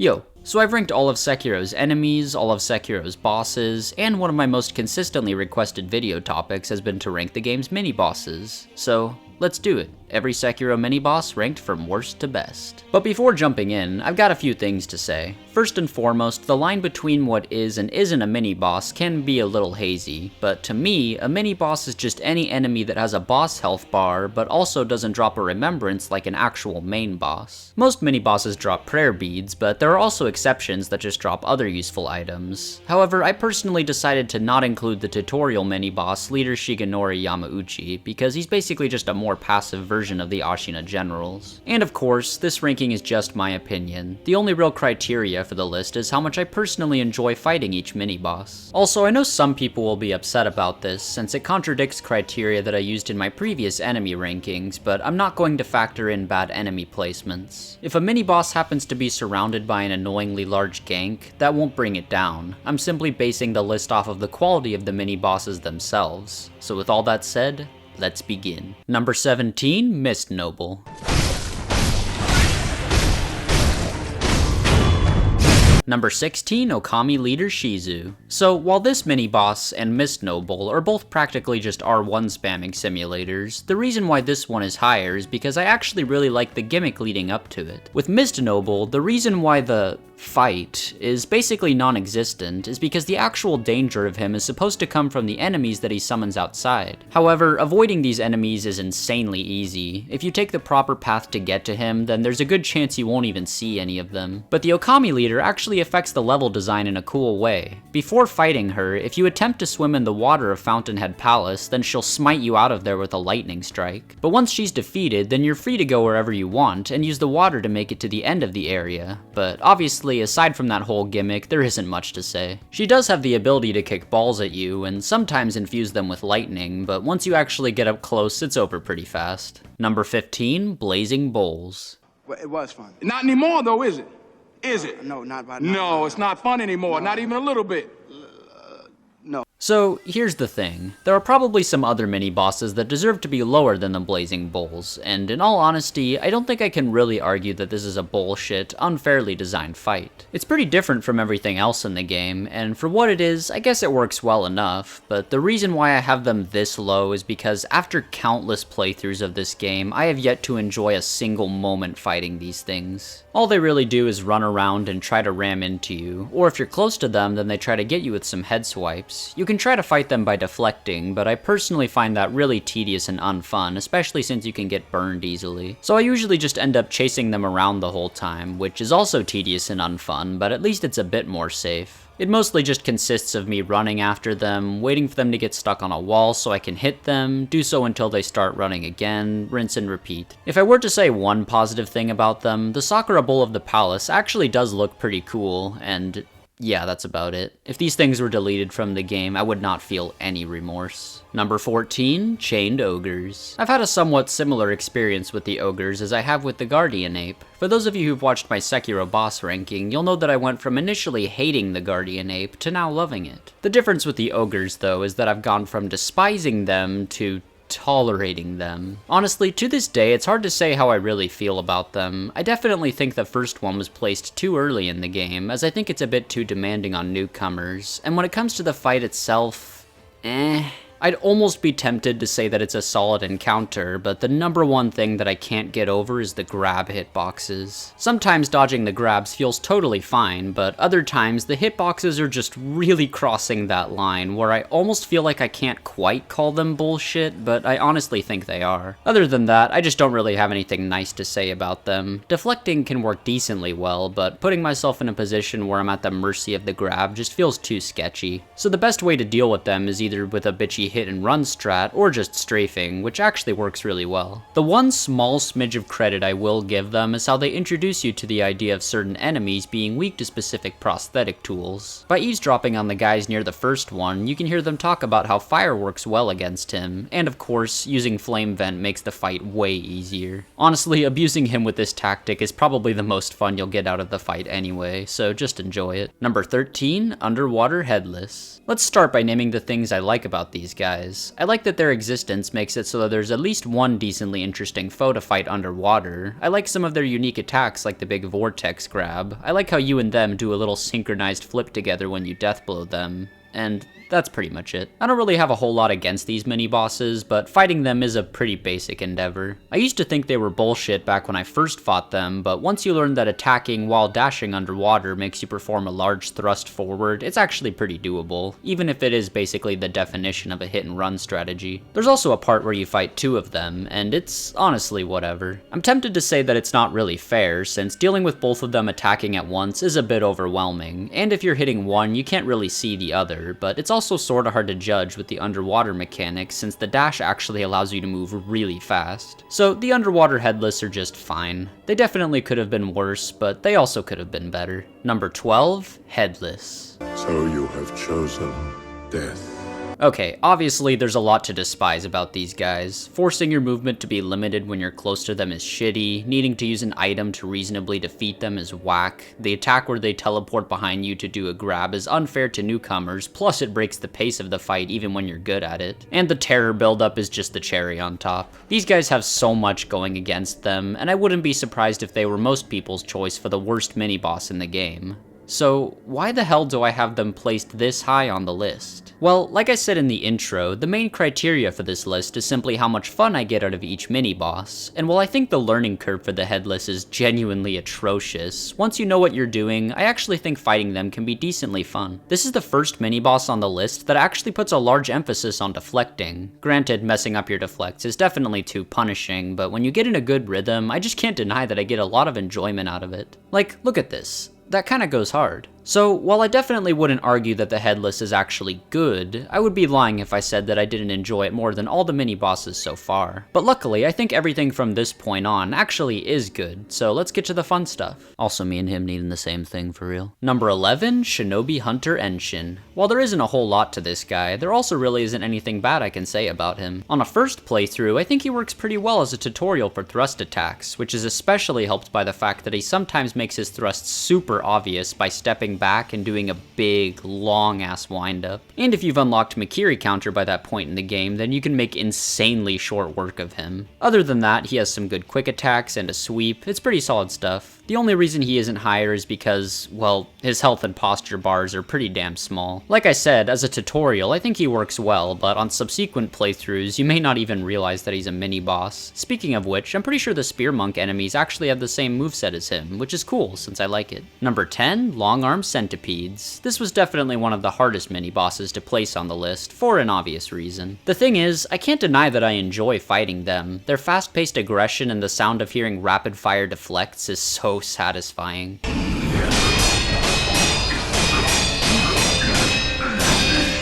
Yo, so I've ranked all of Sekiro's enemies, all of Sekiro's bosses, and one of my most consistently requested video topics has been to rank the game's mini-bosses. So, let's do it. Every Sekiro mini-boss ranked from worst to best. But before jumping in, I've got a few things to say. First and foremost, the line between what is and isn't a mini-boss can be a little hazy, but to me, a mini-boss is just any enemy that has a boss health bar, but also doesn't drop a remembrance like an actual main boss. Most mini-bosses drop prayer beads, but there are also exceptions that just drop other useful items. However, I personally decided to not include the tutorial mini-boss, Leader Shigenori Yamauchi, because he's basically just a more passive version of the Ashina generals. And of course, this ranking is just my opinion. The only real criteria for the list is how much I personally enjoy fighting each mini-boss. Also, I know some people will be upset about this, since it contradicts criteria that I used in my previous enemy rankings, but I'm not going to factor in bad enemy placements. If a mini-boss happens to be surrounded by an annoyingly large gank, that won't bring it down. I'm simply basing the list off of the quality of the mini-bosses themselves. So with all that said, let's begin. Number 17, Mist Noble. Number 16, Okami Leader Shizu. So while this mini-boss and Mist Noble are both practically just R1 spamming simulators, the reason why this one is higher is because I actually really like the gimmick leading up to it. With Mist Noble, the reason why the fight is basically non-existent is because the actual danger of him is supposed to come from the enemies that he summons outside. However, avoiding these enemies is insanely easy. If you take the proper path to get to him, then there's a good chance you won't even see any of them. But the Okami leader actually affects the level design in a cool way. Before fighting her, if you attempt to swim in the water of Fountainhead Palace, then she'll smite you out of there with a lightning strike. But once she's defeated, then you're free to go wherever you want and use the water to make it to the end of the area. But obviously, aside from that whole gimmick, there isn't much to say. She does have the ability to kick balls at you and sometimes infuse them with lightning, but once you actually get up close, it's over pretty fast. Number 15, Blazing Bowls. Well, it was fun. Not anymore though, is it? Is it? No, not by No, it's not fun anymore, not even a little bit. No. So, here's the thing. There are probably some other mini-bosses that deserve to be lower than the Blazing Bowls, and in all honesty, I don't think I can really argue that this is a bullshit, unfairly designed fight. It's pretty different from everything else in the game, and for what it is, I guess it works well enough, but the reason why I have them this low is because after countless playthroughs of this game, I have yet to enjoy a single moment fighting these things. All they really do is run around and try to ram into you, or if you're close to them, then they try to get you with some head swipes. You can try to fight them by deflecting, but I personally find that really tedious and unfun, especially since you can get burned easily. So I usually just end up chasing them around the whole time, which is also tedious and unfun, but at least it's a bit more safe. It mostly just consists of me running after them, waiting for them to get stuck on a wall so I can hit them, do so until they start running again, rinse and repeat. If I were to say one positive thing about them, the Sakura Bowl of the Palace actually does look pretty cool, and yeah, that's about it. If these things were deleted from the game, I would not feel any remorse. Number 14, Chained Ogres. I've had a somewhat similar experience with the ogres as I have with the Guardian Ape. For those of you who've watched my Sekiro boss ranking, you'll know that I went from initially hating the Guardian Ape to now loving it. The difference with the ogres, though, is that I've gone from despising them to tolerating them. Honestly, to this day, it's hard to say how I really feel about them. I definitely think the first one was placed too early in the game, as I think it's a bit too demanding on newcomers, and when it comes to the fight itself, I'd almost be tempted to say that it's a solid encounter, but the number one thing that I can't get over is the grab hitboxes. Sometimes dodging the grabs feels totally fine, but other times the hitboxes are just really crossing that line where I almost feel like I can't quite call them bullshit, but I honestly think they are. Other than that, I just don't really have anything nice to say about them. Deflecting can work decently well, but putting myself in a position where I'm at the mercy of the grab just feels too sketchy. So the best way to deal with them is either with a bitchy hit and run strat, or just strafing, which actually works really well. The one small smidge of credit I will give them is how they introduce you to the idea of certain enemies being weak to specific prosthetic tools. By eavesdropping on the guys near the first one, you can hear them talk about how fire works well against him, and of course, using Flame Vent makes the fight way easier. Honestly, abusing him with this tactic is probably the most fun you'll get out of the fight anyway, so just enjoy it. Number 13, Underwater Headless. Let's start by naming the things I like about these guys. I like that their existence makes it so that there's at least one decently interesting foe to fight underwater. I like some of their unique attacks like the big vortex grab. I like how you and them do a little synchronized flip together when you deathblow them. And that's pretty much it. I don't really have a whole lot against these mini-bosses, but fighting them is a pretty basic endeavor. I used to think they were bullshit back when I first fought them, but once you learn that attacking while dashing underwater makes you perform a large thrust forward, it's actually pretty doable, even if it is basically the definition of a hit-and-run strategy. There's also a part where you fight two of them, and it's honestly whatever. I'm tempted to say that it's not really fair, since dealing with both of them attacking at once is a bit overwhelming, and if you're hitting one, you can't really see the other, but it's also sorta hard to judge with the underwater mechanics since the dash actually allows you to move really fast. So the underwater headless are just fine. They definitely could have been worse, but they also could have been better. Number 12, headless. So you have chosen death. Okay, obviously there's a lot to despise about these guys. Forcing your movement to be limited when you're close to them is shitty, needing to use an item to reasonably defeat them is whack, the attack where they teleport behind you to do a grab is unfair to newcomers, plus it breaks the pace of the fight even when you're good at it, and the terror buildup is just the cherry on top. These guys have so much going against them, and I wouldn't be surprised if they were most people's choice for the worst mini-boss in the game. So why the hell do I have them placed this high on the list? Well, like I said in the intro, the main criteria for this list is simply how much fun I get out of each mini-boss, and while I think the learning curve for the headless is genuinely atrocious, once you know what you're doing, I actually think fighting them can be decently fun. This is the first mini-boss on the list that actually puts a large emphasis on deflecting. Granted, messing up your deflects is definitely too punishing, but when you get in a good rhythm, I just can't deny that I get a lot of enjoyment out of it. Like, look at this. That kinda goes hard. So, while I definitely wouldn't argue that the headless is actually good, I would be lying if I said that I didn't enjoy it more than all the mini-bosses so far. But luckily, I think everything from this point on actually is good, so let's get to the fun stuff. Also me and him needing the same thing for real. Number 11, Shinobi Hunter Enshin. While there isn't a whole lot to this guy, there also really isn't anything bad I can say about him. On a first playthrough, I think he works pretty well as a tutorial for thrust attacks, which is especially helped by the fact that he sometimes makes his thrusts super obvious by stepping back and doing a big, long-ass wind-up. And if you've unlocked Mikiri counter by that point in the game, then you can make insanely short work of him. Other than that, he has some good quick attacks and a sweep. It's pretty solid stuff. The only reason he isn't higher is because, well, his health and posture bars are pretty damn small. Like I said, as a tutorial, I think he works well, but on subsequent playthroughs, you may not even realize that he's a mini-boss. Speaking of which, I'm pretty sure the Spear Monk enemies actually have the same moveset as him, which is cool since I like it. Number 10, Long Arm Centipedes. This was definitely one of the hardest mini-bosses to place on the list, for an obvious reason. The thing is, I can't deny that I enjoy fighting them. Their fast-paced aggression and the sound of hearing rapid-fire deflects is so satisfying.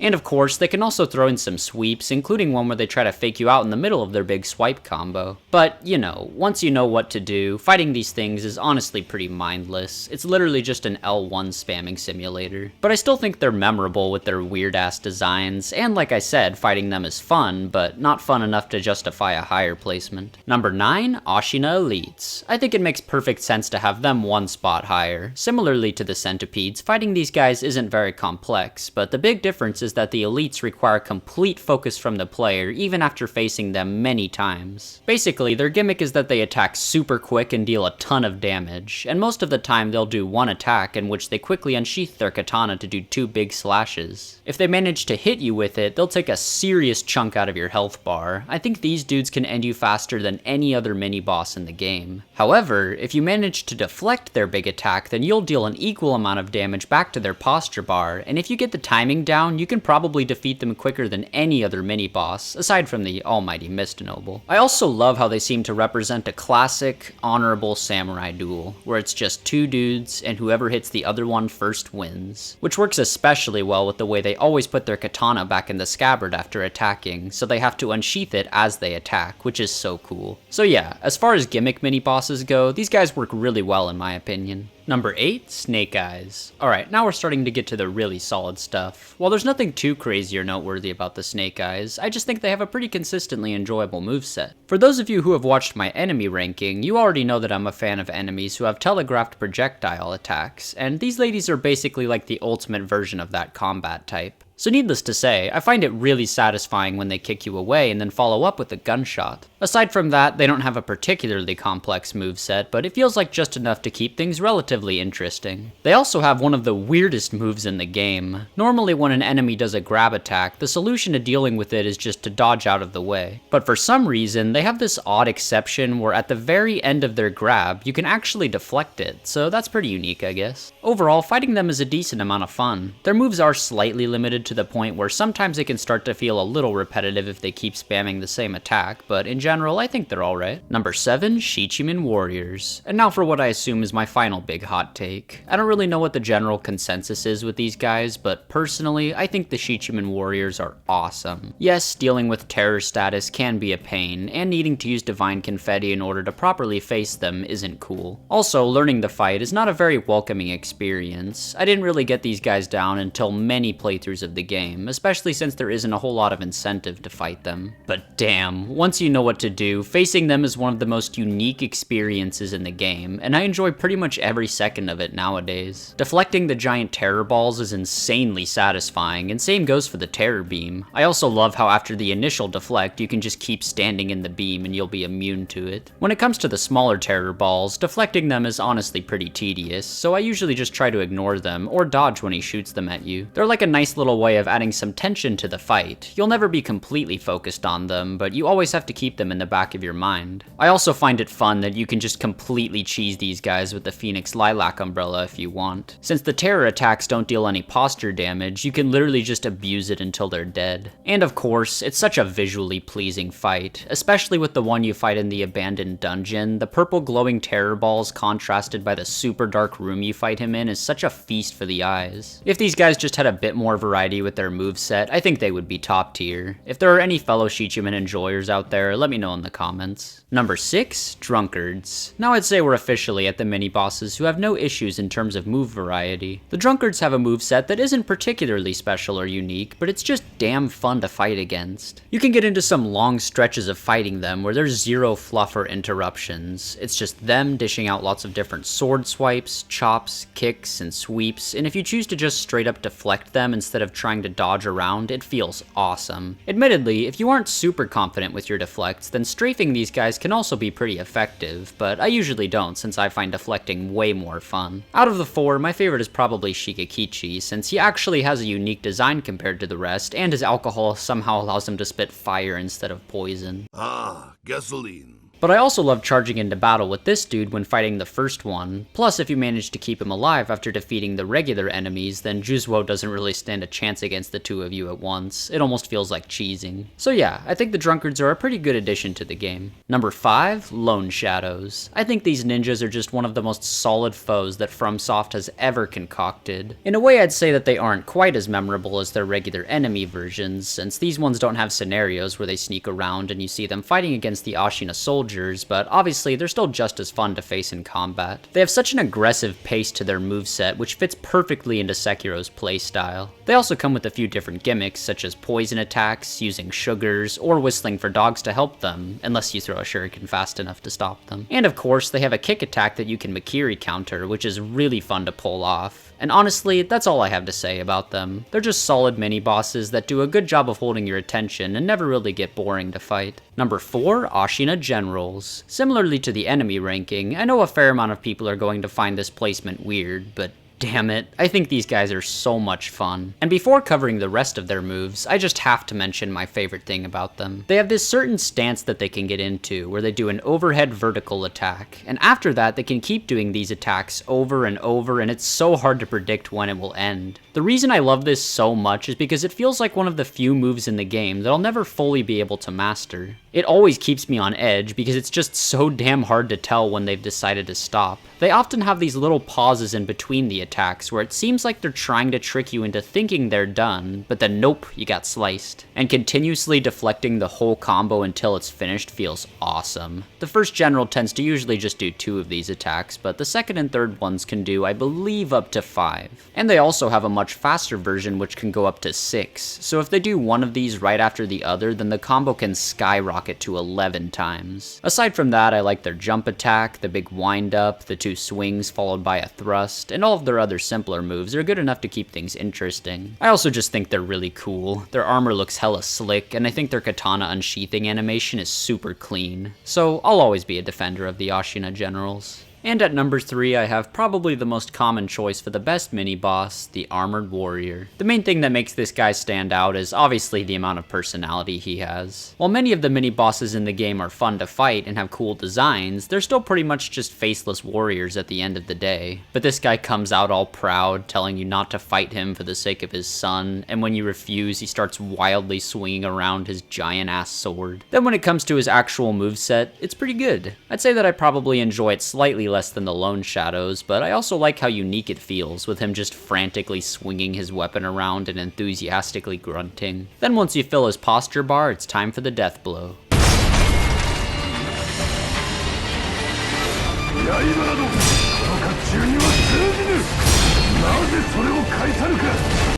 And of course, they can also throw in some sweeps, including one where they try to fake you out in the middle of their big swipe combo. But, you know, once you know what to do, fighting these things is honestly pretty mindless. It's literally just an L1 spamming simulator. But I still think they're memorable with their weird-ass designs, and like I said, fighting them is fun, but not fun enough to justify a higher placement. Number 9, Ashina Elites. I think it makes perfect sense to have them one spot higher. Similarly to the Centipedes, fighting these guys isn't very complex, but the big difference is that the elites require complete focus from the player even after facing them many times. Basically, their gimmick is that they attack super quick and deal a ton of damage, and most of the time they'll do one attack in which they quickly unsheath their katana to do 2 big slashes. If they manage to hit you with it, they'll take a serious chunk out of your health bar. I think these dudes can end you faster than any other mini-boss in the game. However, if you manage to deflect their big attack, then you'll deal an equal amount of damage back to their posture bar, and if you get the timing down, you can probably defeat them quicker than any other mini-boss, aside from the almighty Mist Noble. I also love how they seem to represent a classic, honorable samurai duel, where it's just 2 dudes, and whoever hits the other one first wins. Which works especially well with the way they always put their katana back in the scabbard after attacking, so they have to unsheath it as they attack, which is so cool. So yeah, as far as gimmick mini-bosses go, these guys work really well in my opinion. Number 8, Snake Eyes. Alright, now we're starting to get to the really solid stuff. While there's nothing too crazy or noteworthy about the Snake Eyes, I just think they have a pretty consistently enjoyable moveset. For those of you who have watched my enemy ranking, you already know that I'm a fan of enemies who have telegraphed projectile attacks, and these ladies are basically like the ultimate version of that combat type. So needless to say, I find it really satisfying when they kick you away and then follow up with a gunshot. Aside from that, they don't have a particularly complex moveset, but it feels like just enough to keep things relatively interesting. They also have one of the weirdest moves in the game. Normally when an enemy does a grab attack, the solution to dealing with it is just to dodge out of the way. But for some reason, they have this odd exception where at the very end of their grab, you can actually deflect it, so that's pretty unique, I guess. Overall, fighting them is a decent amount of fun. Their moves are slightly limited to the point where sometimes it can start to feel a little repetitive if they keep spamming the same attack, but in general, I think they're alright. Number 7, Shichiman Warriors. And now for what I assume is my final big hot take. I don't really know what the general consensus is with these guys, but personally, I think the Shichiman Warriors are awesome. Yes, dealing with terror status can be a pain, and needing to use Divine Confetti in order to properly face them isn't cool. Also, learning the fight is not a very welcoming experience. I didn't really get these guys down until many playthroughs of the game, especially since there isn't a whole lot of incentive to fight them. But damn, once you know what to do, facing them is one of the most unique experiences in the game, and I enjoy pretty much every second of it nowadays. Deflecting the giant terror balls is insanely satisfying, and same goes for the terror beam. I also love how after the initial deflect, you can just keep standing in the beam and you'll be immune to it. When it comes to the smaller terror balls, deflecting them is honestly pretty tedious, so I usually just try to ignore them or dodge when he shoots them at you. They're like a nice little way of adding some tension to the fight. You'll never be completely focused on them, but you always have to keep them in the back of your mind. I also find it fun that you can just completely cheese these guys with the Phoenix Lilac umbrella if you want. Since the terror attacks don't deal any posture damage, you can literally just abuse it until they're dead. And of course, it's such a visually pleasing fight, especially with the one you fight in the abandoned dungeon. The purple glowing terror balls contrasted by the super dark room you fight him in is such a feast for the eyes. If these guys just had a bit more variety with their moveset, I think they would be top tier. If there are any fellow Shichiman enjoyers out there, let me know in the comments. Number 6, Drunkards. Now I'd say we're officially at the mini-bosses who have no issues in terms of move variety. The Drunkards have a moveset that isn't particularly special or unique, but it's just damn fun to fight against. You can get into some long stretches of fighting them where there's zero fluff or interruptions. It's just them dishing out lots of different sword swipes, chops, kicks, and sweeps, and if you choose to just straight up deflect them instead of trying to dodge around, it feels awesome. Admittedly, if you aren't super confident with your deflects, then strafing these guys can also be pretty effective, but I usually don't since I find deflecting way more fun. Out of the 4, my favorite is probably Shigekichi, since he actually has a unique design compared to the rest, and his alcohol somehow allows him to spit fire instead of poison. Ah, gasoline. But I also love charging into battle with this dude when fighting the first one. Plus, if you manage to keep him alive after defeating the regular enemies, then Juzuo doesn't really stand a chance against the two of you at once. It almost feels like cheesing. So yeah, I think the Drunkards are a pretty good addition to the game. Number 5, Lone Shadows. I think these ninjas are just one of the most solid foes that FromSoft has ever concocted. In a way, I'd say that they aren't quite as memorable as their regular enemy versions, since these ones don't have scenarios where they sneak around and you see them fighting against the Ashina soldiers, but obviously they're still just as fun to face in combat. They have such an aggressive pace to their moveset, which fits perfectly into Sekiro's playstyle. They also come with a few different gimmicks, such as poison attacks, using sugars, or whistling for dogs to help them, unless you throw a shuriken fast enough to stop them. And of course, they have a kick attack that you can Makiri counter, which is really fun to pull off. And honestly, that's all I have to say about them. They're just solid mini-bosses that do a good job of holding your attention and never really get boring to fight. Number 4, Ashina Generals. Similarly to the enemy ranking, I know a fair amount of people are going to find this placement weird, but damn it, I think these guys are so much fun. And before covering the rest of their moves, I just have to mention my favorite thing about them. They have this certain stance that they can get into, where they do an overhead vertical attack, and after that they can keep doing these attacks over and over, and it's so hard to predict when it will end. The reason I love this so much is because it feels like one of the few moves in the game that I'll never fully be able to master. It always keeps me on edge because it's just so damn hard to tell when they've decided to stop. They often have these little pauses in between the attacks where it seems like they're trying to trick you into thinking they're done, but then nope, you got sliced. And continuously deflecting the whole combo until it's finished feels awesome. The first general tends to usually just do 2 of these attacks, but the second and third ones can do, I believe, up to 5. And they also have a much faster version which can go up to 6, so if they do one of these right after the other, then the combo can skyrocket to 11 times. Aside from that, I like their jump attack, the big wind up, the 2 swings followed by a thrust, and all of their other simpler moves are good enough to keep things interesting. I also just think they're really cool. Their armor looks hella slick, and I think their katana unsheathing animation is super clean. So I'll always be a defender of the Ashina generals. And at number 3, I have probably the most common choice for the best mini-boss, the Armored Warrior. The main thing that makes this guy stand out is obviously the amount of personality he has. While many of the mini-bosses in the game are fun to fight and have cool designs, they're still pretty much just faceless warriors at the end of the day. But this guy comes out all proud, telling you not to fight him for the sake of his son, and when you refuse, he starts wildly swinging around his giant-ass sword. Then when it comes to his actual moveset, it's pretty good. I'd say that I probably enjoy it slightly less than the Lone Shadows, but I also like how unique it feels, with him just frantically swinging his weapon around and enthusiastically grunting. Then once you fill his posture bar, it's time for the death blow.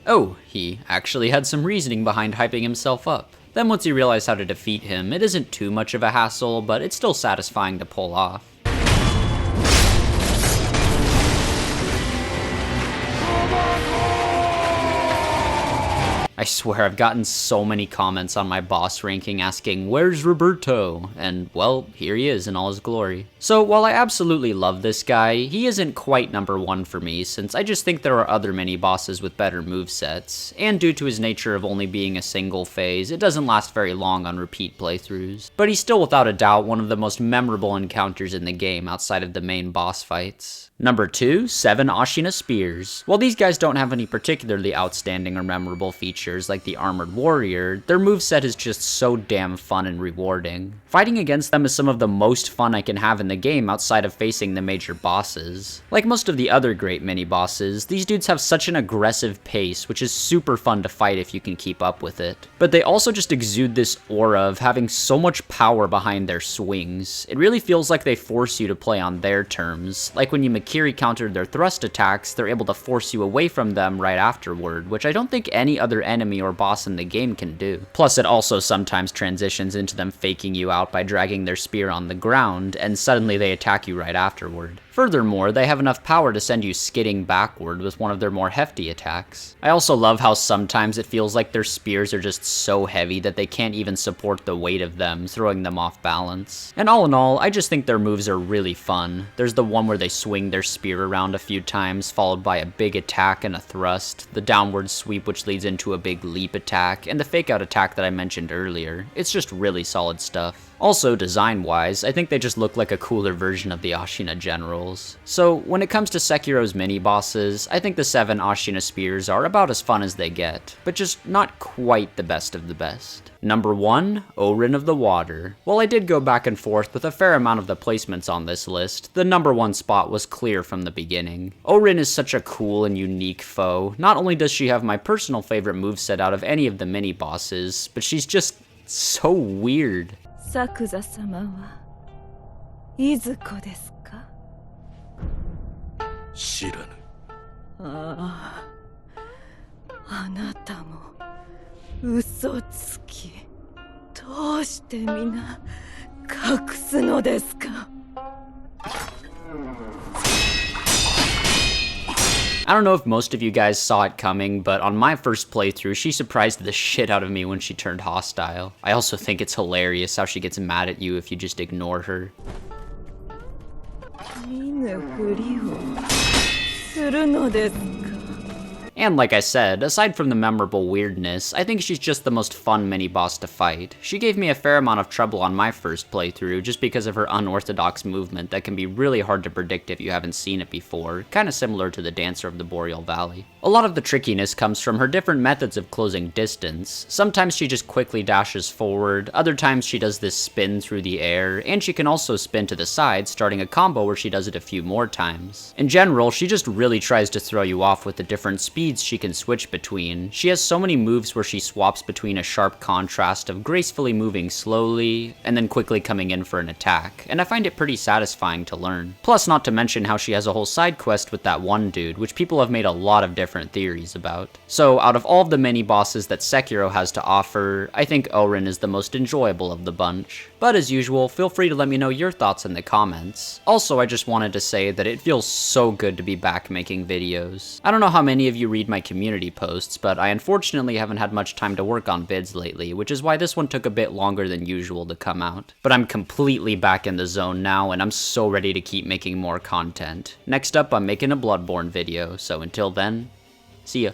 Oh, he actually had some reasoning behind hyping himself up. Then once you realize how to defeat him, it isn't too much of a hassle, but it's still satisfying to pull off. I swear I've gotten so many comments on my boss ranking asking, "Where's Roberto?" And well, here he is in all his glory. So while I absolutely love this guy, he isn't quite number 1 for me, since I just think there are other mini-bosses with better movesets, and due to his nature of only being a single phase, it doesn't last very long on repeat playthroughs. But he's still without a doubt one of the most memorable encounters in the game outside of the main boss fights. Number 2, 7 Ashina Spears. While these guys don't have any particularly outstanding or memorable features like the Armored Warrior, their moveset is just so damn fun and rewarding. Fighting against them is some of the most fun I can have in the game outside of facing the major bosses. Like most of the other great mini-bosses, these dudes have such an aggressive pace, which is super fun to fight if you can keep up with it. But they also just exude this aura of having so much power behind their swings. It really feels like they force you to play on their terms, like when you Kiri countered their thrust attacks, they're able to force you away from them right afterward, which I don't think any other enemy or boss in the game can do. Plus, it also sometimes transitions into them faking you out by dragging their spear on the ground, and suddenly they attack you right afterward. Furthermore, they have enough power to send you skidding backward with one of their more hefty attacks. I also love how sometimes it feels like their spears are just so heavy that they can't even support the weight of them, throwing them off balance. And all in all, I just think their moves are really fun. There's the one where they swing their spear around a few times, followed by a big attack and a thrust, the downward sweep which leads into a big leap attack, and the fake out attack that I mentioned earlier. It's just really solid stuff. Also, design-wise, I think they just look like a cooler version of the Ashina generals. So, when it comes to Sekiro's mini-bosses, I think the 7 Ashina Spears are about as fun as they get, but just not quite the best of the best. Number 1, Orin of the Water. While I did go back and forth with a fair amount of the placements on this list, the number 1 spot was clear from the beginning. Orin is such a cool and unique foe. Not only does she have my personal favorite moveset out of any of the mini-bosses, but she's just so weird. サクザ様はいずこですか？知らぬ。ああ、あなたも嘘つき。どうして皆隠すのですか？ I don't know if most of you guys saw it coming, but on my first playthrough, she surprised the shit out of me when she turned hostile. I also think it's hilarious how she gets mad at you if you just ignore her. 見ぬふりをするのですか？ And like I said, aside from the memorable weirdness, I think she's just the most fun mini-boss to fight. She gave me a fair amount of trouble on my first playthrough just because of her unorthodox movement that can be really hard to predict if you haven't seen it before, kinda similar to the Dancer of the Boreal Valley. A lot of the trickiness comes from her different methods of closing distance. Sometimes she just quickly dashes forward, other times she does this spin through the air, and she can also spin to the side, starting a combo where she does it a few more times. In general, she just really tries to throw you off with the different speeds she can switch between. She has so many moves where she swaps between a sharp contrast of gracefully moving slowly, and then quickly coming in for an attack, and I find it pretty satisfying to learn. Plus, not to mention how she has a whole side quest with that one dude, which people have made a lot of different theories about. So, out of all of the mini-bosses that Sekiro has to offer, I think Orin is the most enjoyable of the bunch. But as usual, feel free to let me know your thoughts in the comments. Also, I just wanted to say that it feels so good to be back making videos. I don't know how many of you read my community posts, but I unfortunately haven't had much time to work on vids lately, which is why this one took a bit longer than usual to come out. But I'm completely back in the zone now, and I'm so ready to keep making more content. Next up, I'm making a Bloodborne video, so until then, see ya.